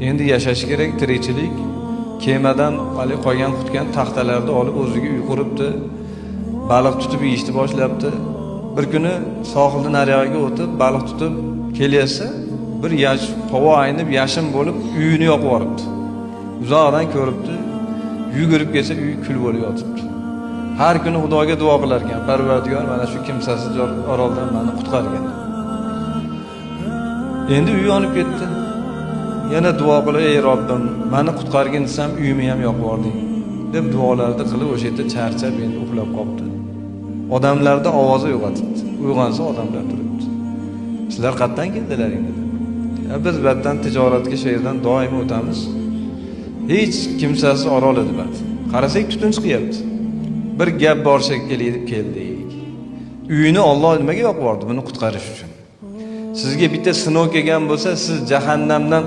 Endi yashash kerak, tirikchilik. Kemadan hali qolgan qutgan taxtalarni olib o'ziga uy quribdi. Baliq tutib yeyishni boshlabdi. Bir kuni sohildan naryoqqa o'tib, baliq tutib kelyapsa, bir havo aynib, yashin bo'lib, uyini yoqib yuboribdi. Uzoqdan ko'ribdi, yugurib kelsa, uy kul bo'lib yotibdi. Har kuni Xudoga duo qilar ekan, Parvardigor, mana shu kimsasiz oroldan meni qutqargin. Endi uy yonib ketdi. Yana duo qilib, ey Robbim, meni qutqargin desam, uyimni ham yoqib yubording, deb duolarni qilib o'sha yerda charchab endi uxlab qoldi. Odamlarda ovozi uyg'otibdi. Uyg'onsa odamlar turibdi. Sizlar qayerdan keldilaring dedi. Biz batdan tijoratga shu yerdan doim o'tamiz. Hech kimsasiz orol edi bat. Qarasak tutun chiqyapti. Bir gap bor shekilli deb keldik. Uyini Alloh nimaga yoqib yubordi? Buni qutqarish uchun. Sizga bitta sinov kelgan bo'lsa, siz jahannamdan